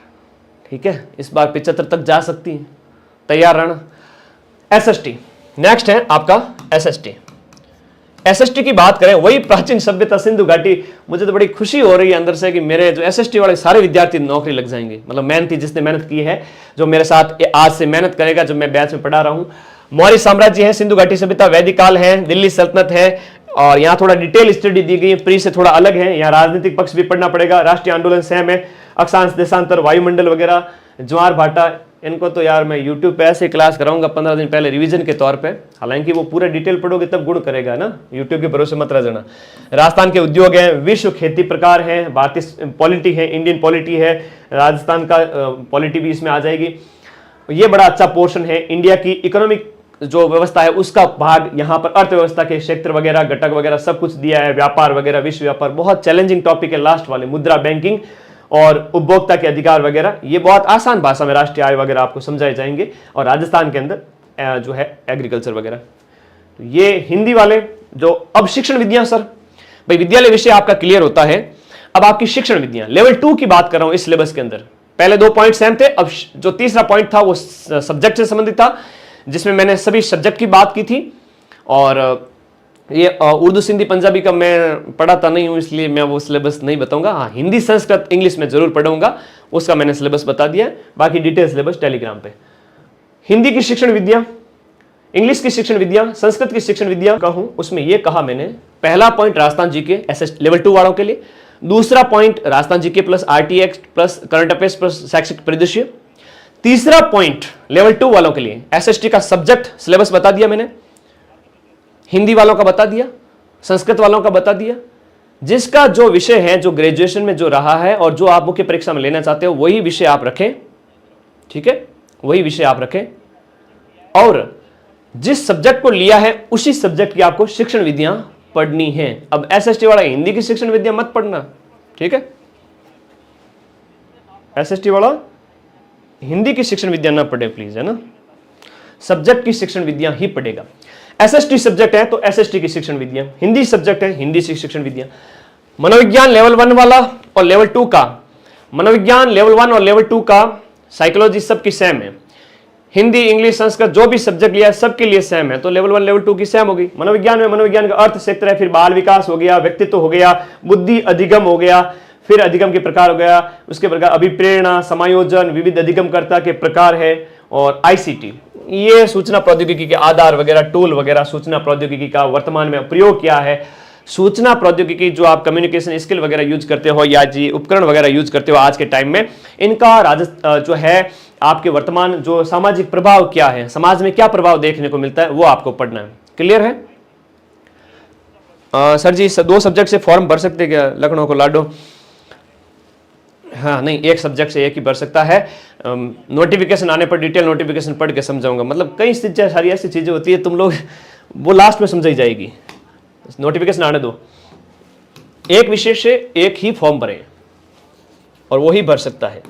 ठीक है, इस बार 75 तक जा सकती है, तैयार रहना। SST नेक्स्ट है आपका SST की बात करें, वही प्राचीन सभ्यता सिंधु घाटी। मुझे तो बड़ी खुशी हो रही है अंदर से कि मेरे जो SST वाले सारे विद्यार्थी नौकरी लग जाएंगे, मतलब मेहनती, जिसने मेहनत की है, जो मेरे साथ आज से मेहनत करेगा, जो मैं बैच में पढ़ा रहा हूं। मौर्य साम्राज्य है, सिंधु घाटी सभ्यता, वैदिक काल है, दिल्ली सल्तनत है, और यहाँ थोड़ा डिटेल स्टडी दी गई है, प्री से थोड़ा अलग है, यहाँ राजनीतिक पक्ष भी पढ़ना पड़ेगा, राष्ट्रीय आंदोलन सहम है, अक्षांश देशांतर, वायुमंडल वगैरह, ज्वार भाटा, इनको तो यार मैं YouTube पे ऐसे क्लास कराऊंगा 15 दिन पहले रिवीजन के तौर पे, हालांकि वो पूरा डिटेल पढ़ोगे तब गुण करेगा ना, YouTube के भरोसे मत रह जाना। राजस्थान के उद्योग है, विश्व खेती प्रकार है, भारतीय पॉलिटी है, इंडियन पॉलिटी है, राजस्थान का पॉलिटी भी इसमें आ जाएगी। ये बड़ा अच्छा पोर्शन है। इंडिया की इकोनॉमिक जो व्यवस्था है उसका भाग, यहाँ पर अर्थव्यवस्था के क्षेत्र वगैरह, घटक वगैरह सब कुछ दिया है, व्यापार वगैरह, विश्व व्यापार, बहुत चैलेंजिंग टॉपिक है लास्ट वाले, मुद्रा बैंकिंग और उपभोक्ता के अधिकार वगैरह, ये बहुत आसान भाषा में राष्ट्रीय आय वगैरह आपको समझाए जाएंगे। और राजस्थान के अंदर जो है एग्रीकल्चर वगैरह, तो ये हिंदी वाले। जो अब शिक्षण विधियां, सर भाई विद्यालय विषय आपका क्लियर होता है, अब आपकी शिक्षण विधियां लेवल 2 की बात कर रहा हूं इस सिलेबस के अंदर। पहले 2 पॉइंट सेम थे, अब जो तीसरा पॉइंट था वो सब्जेक्ट से संबंधित था, जिसमें मैंने सभी सब्जेक्ट की बात की थी। और ये उर्दू, सिंधी, पंजाबी का मैं पढ़ाता नहीं हूं, इसलिए मैं वो सिलेबस नहीं बताऊंगा। हाँ, हिंदी, संस्कृत, इंग्लिश में जरूर पढ़ूंगा, उसका मैंने सिलेबस बता दिया। बाकी डिटेल सिलेबस टेलीग्राम पे। हिंदी की शिक्षण विद्या, इंग्लिश की शिक्षण विद्या, संस्कृत की शिक्षण विद्या कहूं, उसमें यह कहा मैंने, पहला पॉइंट राजस्थान जी के लेवल 2 वालों के लिए, दूसरा point Rajasthan GK plus RTX plus current affairs plus शैक्षिक परिदृश्य। तीसरा पॉइंट लेवल 2 वालों के लिए एसएसटी का सब्जेक्ट सिलेबस बता दिया मैंने, हिंदी वालों का बता दिया, संस्कृत वालों का बता दिया। जिसका जो विषय है, जो ग्रेजुएशन में जो रहा है और जो आप मुख्य परीक्षा में लेना चाहते हो वही विषय आप रखें, ठीक है, वही विषय आप रखें। और जिस सब्जेक्ट को लिया है उसी सब्जेक्ट की आपको शिक्षण विधियां पढ़नी है। अब एसएसटी वाला हिंदी की शिक्षण विद्या मत पढ़ना, ठीक है, एसएसटी वाला हिंदी की शिक्षण विद्या ना पढ़े प्लीज, है ना, सब्जेक्ट की शिक्षण विद्या ही पढ़ेगा। एसएसटी सब्जेक्ट है तो एसएसटी की शिक्षण विद्या, हिंदी सब्जेक्ट है हिंदी की शिक्षण विद्या। मनोविज्ञान लेवल 1 वाला और लेवल 2 का, मनोविज्ञान लेवल 1 और लेवल 2 का साइकोलॉजी सबकी सेम है, हिंदी इंग्लिश संस्कृत जो भी सब्जेक्ट लिया सबके लिए सेम है, तो लेवल 1 लेवल 2 की सेम होगी। मनोविज्ञान में मनोविज्ञान का अर्थ क्षेत्र है, फिर बाल विकास हो गया, व्यक्तित्व हो गया, बुद्धि अधिगम हो गया, फिर अधिगम के प्रकार हो गया, उसके प्रकार अभिप्रेरणा, समायोजन, विविध अधिगमकर्ता के प्रकार है, और आईसीटी ये सूचना प्रौद्योगिकी के आधार वगैरह, टूल वगैरह, सूचना प्रौद्योगिकी का वर्तमान में प्रयोग क्या है, सूचना प्रौद्योगिकी जो आप कम्युनिकेशन स्किल वगैरह यूज करते हो या जी उपकरण वगैरह यूज करते हो आज के टाइम में, इनका जो है आपके वर्तमान जो सामाजिक प्रभाव क्या है, समाज में क्या प्रभाव देखने को मिलता है, वो आपको पढ़ना है। क्लियर है? सर जी 2 सब्जेक्ट से फॉर्म भर सकते क्या लखनऊ को लाडो? हाँ नहीं, एक सब्जेक्ट से एक ही भर सकता है। नोटिफिकेशन आने पर डिटेल नोटिफिकेशन पढ़ के समझाऊंगा, मतलब कई चीजें सारी ऐसी चीजें होती है तुम लोग वो लास्ट में समझाई जाएगी, नोटिफिकेशन आने दो। एक विषय से एक ही फॉर्म भरें और वो ही भर सकता है।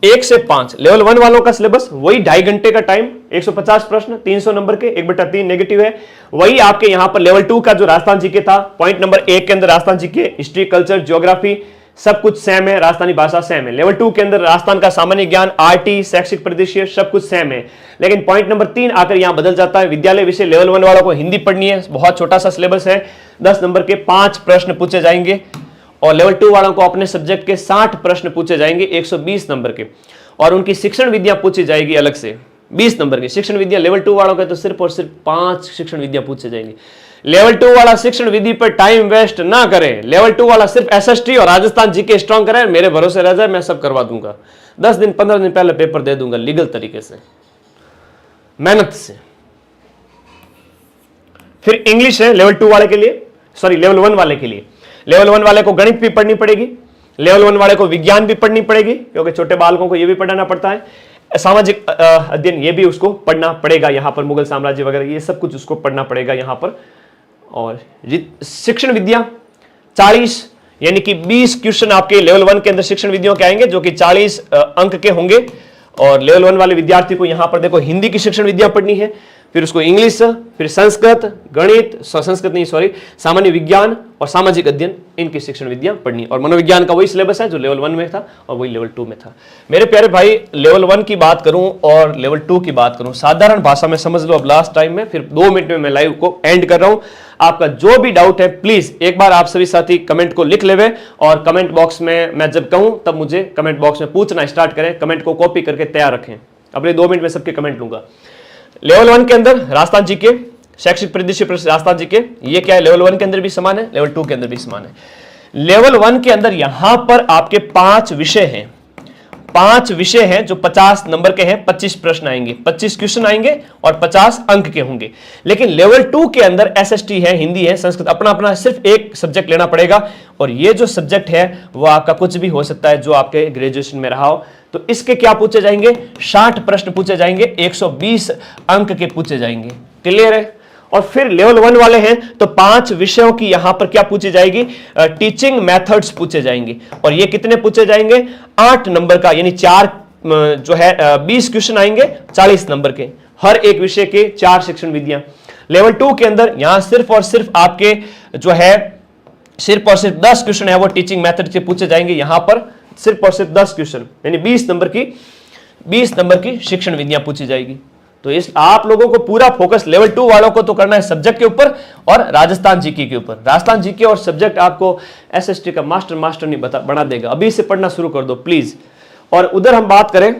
1 से 5 लेवल 1 वालों का सिलेबस वही 2.5 घंटे का टाइम, 150 प्रश्न, 300 नंबर के, 1/3 नेगेटिव है। वही आपके यहां पर लेवल 2 का जो राजस्थान जीके था, पॉइंट नंबर 1 के अंदर Rajasthan GK, history, culture, geography सब कुछ सेम है, राजस्थानी भाषा सेम है। लेवल 2 के अंदर राजस्थान का सामान्य ज्ञान, आरटी, शैक्षिक परिदृश्य सब कुछ सेम है। लेकिन पॉइंट नंबर 3 आकर यहां बदल जाता है। विद्यालय विषय लेवल 1 वालों को हिंदी पढ़नी है, बहुत छोटा सा सिलेबस है, 10 नंबर के 5 प्रश्न पूछे जाएंगे, और लेवल 2 वालों को अपने सब्जेक्ट के 60 प्रश्न पूछे जाएंगे 120 नंबर के, और उनकी शिक्षण विद्या पूछी जाएगी अलग से 20 नंबर की शिक्षण विद्या। लेवल 2 वालों के तो सिर्फ और सिर्फ 5 शिक्षण विद्या पूछे जाएंगे। लेवल 2 वाला शिक्षण विधि पर टाइम वेस्ट ना करें। लेवल 2 वाला सिर्फ एसएसटी और राजस्थान जीके स्ट्रांग करें, मेरे भरोसे रह जाए, मैं सब करवा दूंगा। 10 दिन 15 दिन पहले पेपर दे दूंगा लीगल तरीके से, मेहनत से। फिर इंग्लिश है लेवल 2 वाले के लिए, सॉरी लेवल 1 वाले के लिए। लेवल 1 वाले को गणित भी पढ़नी पड़ेगी, लेवल 1 वाले को विज्ञान भी पढ़नी पड़ेगी, क्योंकि छोटे बालकों को यह भी पढ़ाना पड़ता है। सामाजिक अध्ययन ये भी उसको पढ़ना पड़ेगा, यहां पर मुगल साम्राज्य वगैरह ये सब कुछ उसको पढ़ना पड़ेगा यहां पर। और शिक्षण विद्या 40 यानी कि 20 क्वेश्चन आपके लेवल 1 के अंदर शिक्षण विधियों के आएंगे, जो कि 40 अंक के होंगे। और लेवल 1 वाले विद्यार्थी को यहां पर देखो हिंदी की शिक्षण विद्या पढ़नी है, फिर उसको इंग्लिश, फिर संस्कृत, गणित, संस्कृत नहीं सॉरी सामान्य विज्ञान और सामाजिक अध्ययन, इनकी शिक्षण विद्या पढ़नी। और मनोविज्ञान का वही सिलेबस है जो लेवल 1 में था और वही लेवल 2 में था। मेरे प्यारे भाई, लेवल 1 की बात करूं और लेवल 2 की बात करूं, साधारण भाषा में समझ लो अब लास्ट टाइम में, फिर 2 मिनट में मैं लाइव को एंड कर रहा हूं। आपका जो भी डाउट है प्लीज एक बार आप सभी साथी कमेंट को लिख लेवे, और कमेंट बॉक्स में मैं जब कहूं तब मुझे कमेंट बॉक्स में पूछना स्टार्ट करें, कमेंट को कॉपी करके तैयार रखें। अगले 2 मिनट में सबके कमेंट लूंगा। लेवल 1 के अंदर राजस्थान जीके, शैक्षिक परिदृश्य राजस्थान जीके, ये क्या है लेवल 1 के अंदर भी समान है, लेवल 2 के अंदर भी समान है। लेवल 1 के अंदर यहां पर आपके 5 विषय हैं, 5 विषय हैं जो 50 नंबर के हैं, 25 प्रश्न आएंगे, 25 क्वेश्चन आएंगे और 50 अंक के होंगे। लेकिन लेवल 2 के अंदर एसएसटी है, हिंदी है, संस्कृत, अपना अपना सिर्फ एक सब्जेक्ट लेना पड़ेगा। और ये जो सब्जेक्ट है वो आपका कुछ भी हो सकता है जो आपके ग्रेजुएशन में रहा हो। तो इसके क्या पूछे जाएंगे, 60 प्रश्न पूछे जाएंगे, 120 अंक के पूछे जाएंगे। क्लियर है? और फिर लेवल 1 वाले हैं तो 5 विषयों की यहां पर क्या पूछी जाएगी, टीचिंग मेथड्स पूछे जाएंगे। और ये कितने पूछे जाएंगे, 8 नंबर का, यानी 4 जो है 20 क्वेश्चन आएंगे 40 नंबर के, हर एक विषय के 4 शिक्षण विधियां। लेवल 2 के अंदर यहां सिर्फ और सिर्फ आपके जो है सिर्फ और सिर्फ 10 क्वेश्चन है वो टीचिंग मेथड के पूछे जाएंगे। यहां पर सिर्फ और सिर्फ 10 क्वेश्चन यानी 20 नंबर की शिक्षण विधियां पूछी जाएगी। तो इस आप लोगों को पूरा फोकस लेवल 2 वालों को तो करना है सब्जेक्ट के ऊपर और राजस्थान जीके के ऊपर। राजस्थान जीके और सब्जेक्ट आपको एसएसटी का मास्टर नहीं बना देगा। अभी से पढ़ना शुरू कर दो प्लीज। और उधर हम बात करें,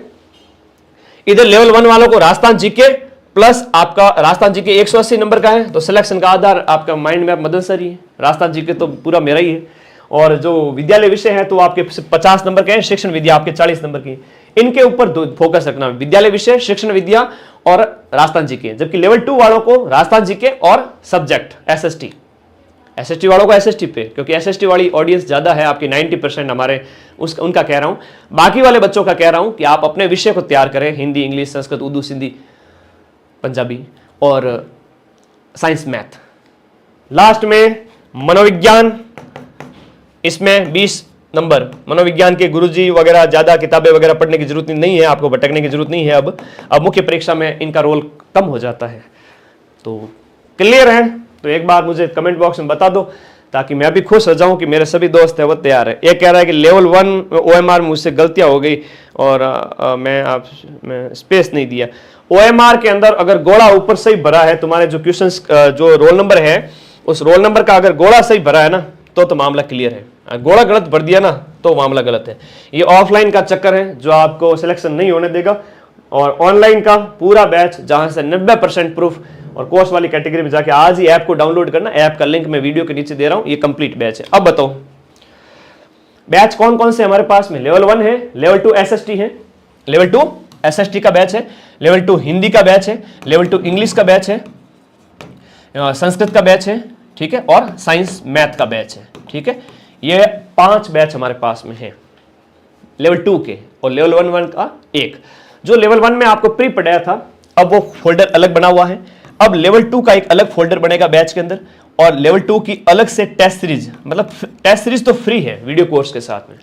इधर लेवल 1 वालों को राजस्थान जीके प्लस आपका राजस्थान जीके 180 नंबर का है, तो सिलेक्शन का आधार आपका माइंड मैप मदन सर ही है, राजस्थान जीके तो पूरा मेरा ही है। और जो विद्यालय विषय है तो आपके 50 नंबर के हैं, शिक्षण विद्या आपके 40 नंबर की। इनके ऊपर फोकस रखना, विद्यालय विषय, शिक्षण विद्या और राजस्थान जीके। जबकि लेवल 2 वालों को राजस्थान जीके और सब्जेक्ट एसएसटी, एसएसटी वालों को एसएसटी पे, क्योंकि एसएसटी वाली ऑडियंस ज्यादा है आपकी 90% हमारे उनका कह रहा हूं। बाकी वाले बच्चों का कह रहा हूं कि आप अपने विषय को तैयार करें, हिंदी, इंग्लिश, संस्कृत, उर्दू, सिंधी, पंजाबी और साइंस, मैथ। लास्ट में मनोविज्ञान, इसमें 20 नंबर। मनोविज्ञान के गुरुजी वगैरह ज्यादा किताबें वगैरह पढ़ने की जरूरत नहीं है, आपको भटकने की जरूरत नहीं है। अब मुख्य परीक्षा में इनका रोल कम हो जाता है। तो क्लियर है तो एक बार मुझे कमेंट बॉक्स में बता दो, ताकि मैं भी खुश हो जाऊं कि मेरे सभी दोस्त है वो तैयार है। एक कह रहा है कि लेवल 1 ओएमआर मुझसे गलतियां हो गई और मैं स्पेस नहीं दिया। ओएमआर के अंदर अगर गोला ऊपर सही भरा है, तुम्हारे जो क्वेश्चंस जो रोल नंबर है उस रोल नंबर का अगर गोला सही भरा है ना तो मामला क्लियर है। गोला गलत भर दिया ना तो मामला गलत है। ये ऑफलाइन का चक्कर है जो आपको सिलेक्शन नहीं होने देगा, और ऑनलाइन का पूरा बैच जहां से 90% प्रूफ। और कोर्स वाली कैटेगरी में जाके आज ही ऐप को डाउनलोड करना, ऐप का लिंक मैं वीडियो के नीचे दे रहा हूं, ये कंप्लीट बैच है। अब बताओ बैच कौन कौन से हमारे पास में? लेवल 1 है, लेवल 2 एसएसटी है, लेवल 2 एसएसटी का बैच है, लेवल 2 हिंदी का बैच है, लेवल 2 इंग्लिश का बैच है, संस्कृत का बैच है, ठीक है, और साइंस मैथ का बैच है, ठीक है। ये 5 बैच हमारे पास में है लेवल 2 के, और लेवल 1 का एक। जो लेवल 1 में आपको प्री पढ़ाया था अब वो फोल्डर अलग बना हुआ है। अब लेवल 2 का एक अलग फोल्डर बनेगा बैच के अंदर, और लेवल 2 की अलग से टेस्ट सीरीज, मतलब टेस्ट सीरीज तो फ्री है वीडियो कोर्स के साथ में।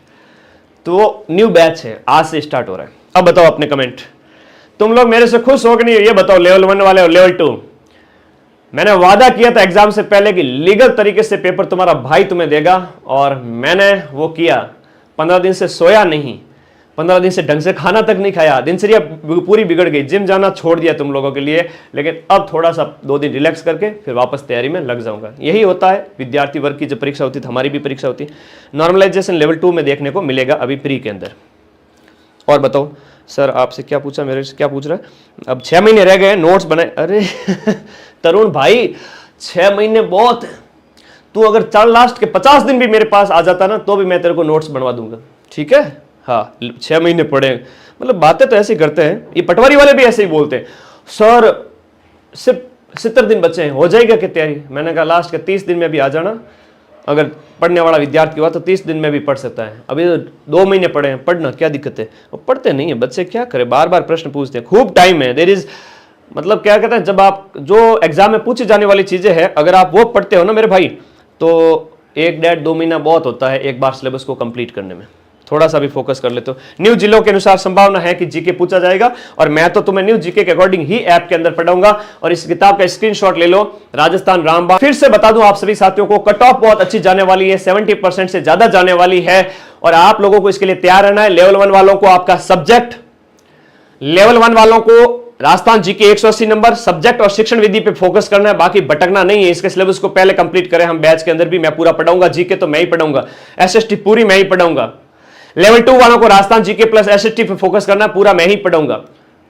तो न्यू बैच है, आज से स्टार्ट हो रहा है। अब बताओ अपने कमेंट, तुम लोग मेरे से खुश हो कि नहीं? ये बताओ लेवल 1 वाले और लेवल 2। मैंने वादा किया था एग्जाम से पहले कि लीगल तरीके से पेपर तुम्हारा भाई तुम्हें देगा, और मैंने वो किया। 15 दिन से सोया नहीं, 15 दिन से ढंग से खाना तक नहीं खाया, दिनचर्या पूरी बिगड़ गई, जिम जाना छोड़ दिया तुम लोगों के लिए। लेकिन अब थोड़ा सा 2 दिन रिलैक्स करके फिर वापस तैयारी में लग जाऊंगा। यही होता है विद्यार्थी वर्ग की जब परीक्षा होती है, हमारी भी परीक्षा होती है। नॉर्मलाइजेशन लेवल 2 में देखने को मिलेगा अभी प्री के अंदर। और बताओ सर आपसे क्या पूछा, मेरे से क्या पूछ रहा है? अब 6 महीने रह गए, नोट्स बनाए। अरे तरुण भाई 6 महीने बहुत है, तू अगर लास्ट के 50 दिन भी मेरे पास आ जाता ना तो भी मैं तेरे को नोट्स बनवा दूंगा, ठीक है। हाँ 6 महीने पढ़े, मतलब बातें तो ऐसी करते हैं, ये पटवारी वाले भी ऐसे ही बोलते हैं, सर सिर्फ 70 दिन बचे हैं, हो जाएगा क्या तैयारी? मैंने कहा लास्ट के 30 दिन में भी आ जाना, अगर पढ़ने वाला विद्यार्थी हुआ तो 30 दिन में भी पढ़ सकता है। अभी तो 2 महीने पढ़े हैं, पढ़ना क्या दिक्कत है? वो पढ़ते नहीं है बच्चे, क्या करें, बार बार प्रश्न पूछते हैं, खूब टाइम है। देयर इज मतलब क्या कहते हैं, जब आप जो एग्जाम में पूछी जाने वाली चीजें हैं अगर आप वो पढ़ते हो ना मेरे भाई, तो 1-1.5-2 महीना बहुत होता है एक बार सिलेबस को कंप्लीट करने में। थोड़ा सा भी फोकस कर लेते हो। न्यू जिलों के अनुसार संभावना है कि जीके पूछा जाएगा, और मैं तो तुम्हें न्यू जीके के अकॉर्डिंग ही ऐप के अंदर पढ़ाऊंगा। और इस किताब का स्क्रीनशॉट ले लो, राजस्थान रामबाण। फिर से बता दूं आप सभी साथियों को, कट ऑफ बहुत अच्छी जाने वाली है, 70% से ज्यादा जाने वाली है, और आप लोगों को इसके लिए तैयार रहना है। लेवल 1 वालों को आपका सब्जेक्ट, लेवल 1 वालों को राजस्थान जीके 180 नंबर, सब्जेक्ट और शिक्षण विधि पे फोकस करना है, बाकी भटकना नहीं है। इसके सिलेबस को पहले कंप्लीट करें हम, बैच के अंदर भी मैं पूरा पढ़ाऊंगा। जीके तो मैं ही पढ़ाऊंगा, एसएसटी पूरी मैं ही पढ़ाऊंगा। लेवल 2 वालों को राजस्थान जीके प्लस एसएसटी पे फोकस करना है, पूरा मैं ही पढ़ाऊंगा,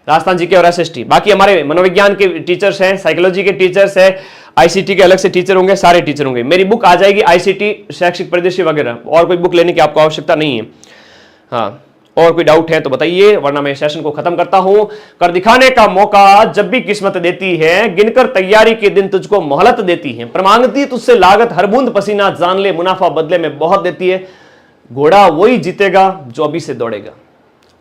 राजस्थान जीके और एसएसटी। बाकी हमारे मनोविज्ञान के टीचर्स हैं, साइकोलॉजी के टीचर्स हैं, आईसीटी के अलग से टीचर होंगे, सारे टीचर होंगे। मेरी बुक आ जाएगी आईसीटी, शैक्षिक परिदृश्य वगैरह, और कोई बुक लेने की आपको आवश्यकता नहीं है। हाँ, और कोई डाउट है तो बताइए, वरना मैं सेशन को खत्म करता हूं। कर दिखाने का मौका जब भी किस्मत देती है, गिनकर तैयारी के दिन तुझको मोहलत देती है, प्रमांगती तुझसे लागत हर बूंद पसीना, जान ले मुनाफा बदले में बहुत देती है। घोड़ा वही जीतेगा जो अभी से दौड़ेगा,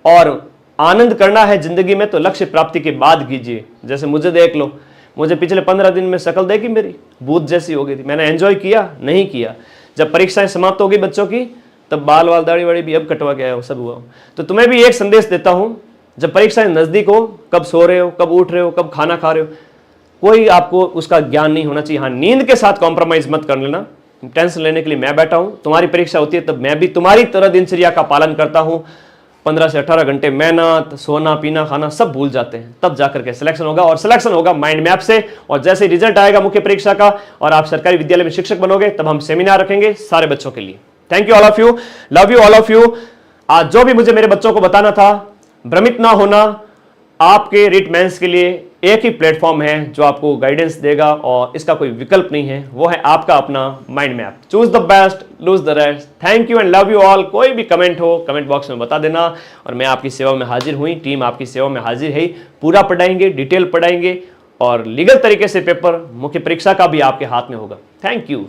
और आनंद करना है जिंदगी में तो लक्ष्य प्राप्ति के बाद कीजिए। जैसे मुझे देख लो, मुझे पिछले 15 दिन में शक्ल देखी मेरी भूत जैसी हो गई थी। मैंने एंजॉय किया नहीं किया? जब परीक्षाएं समाप्त हो गई बच्चों की, तब बाल वाल दाढ़ी वाड़ी भी अब कटवा के आया हो, सब हुआ। तो तुम्हें भी एक संदेश देता हूं, जब परीक्षाएं नजदीक हो, कब सो रहे हो, कब उठ रहे हो, कब खाना खा रहे हो, कोई आपको उसका ज्ञान नहीं होना चाहिए। हाँ, नींद के साथ कॉम्प्रोमाइज मत कर लेना। टेंशन लेने के लिए मैं बैठा हूं, तुम्हारी परीक्षा होती है तब मैं भी तुम्हारी तरह दिनचर्या का पालन करता हूं। 15 से 18 घंटे मेहनत, सोना पीना खाना सब भूल जाते हैं, तब जाकर के सिलेक्शन होगा, और सिलेक्शन होगा माइंड मैप से। और जैसे रिजल्ट आएगा मुख्य परीक्षा का और आप सरकारी विद्यालय में शिक्षक बनोगे, तब हम सेमिनार रखेंगे सारे बच्चों के लिए। Thank you all of you, love you all of you. आज जो भी मुझे मेरे बच्चों को बताना था, भ्रमित ना होना, आपके रिट मेंस के लिए एक ही प्लेटफॉर्म है जो आपको गाइडेंस देगा और इसका कोई विकल्प नहीं है, वो है आपका अपना mind map. Choose the best, lose the rest. Thank you and love you all. कोई भी कमेंट हो कमेंट बॉक्स में बता देना और मैं आपकी सेवा में हाजिर हुई, टीम आपकी सेवा में हाजिर है। पूरा पढ़ाएंगे, डिटेल पढ़ाएंगे और लीगल तरीके से पेपर मुख्य परीक्षा का भी आपके हाथ में होगा। Thank you.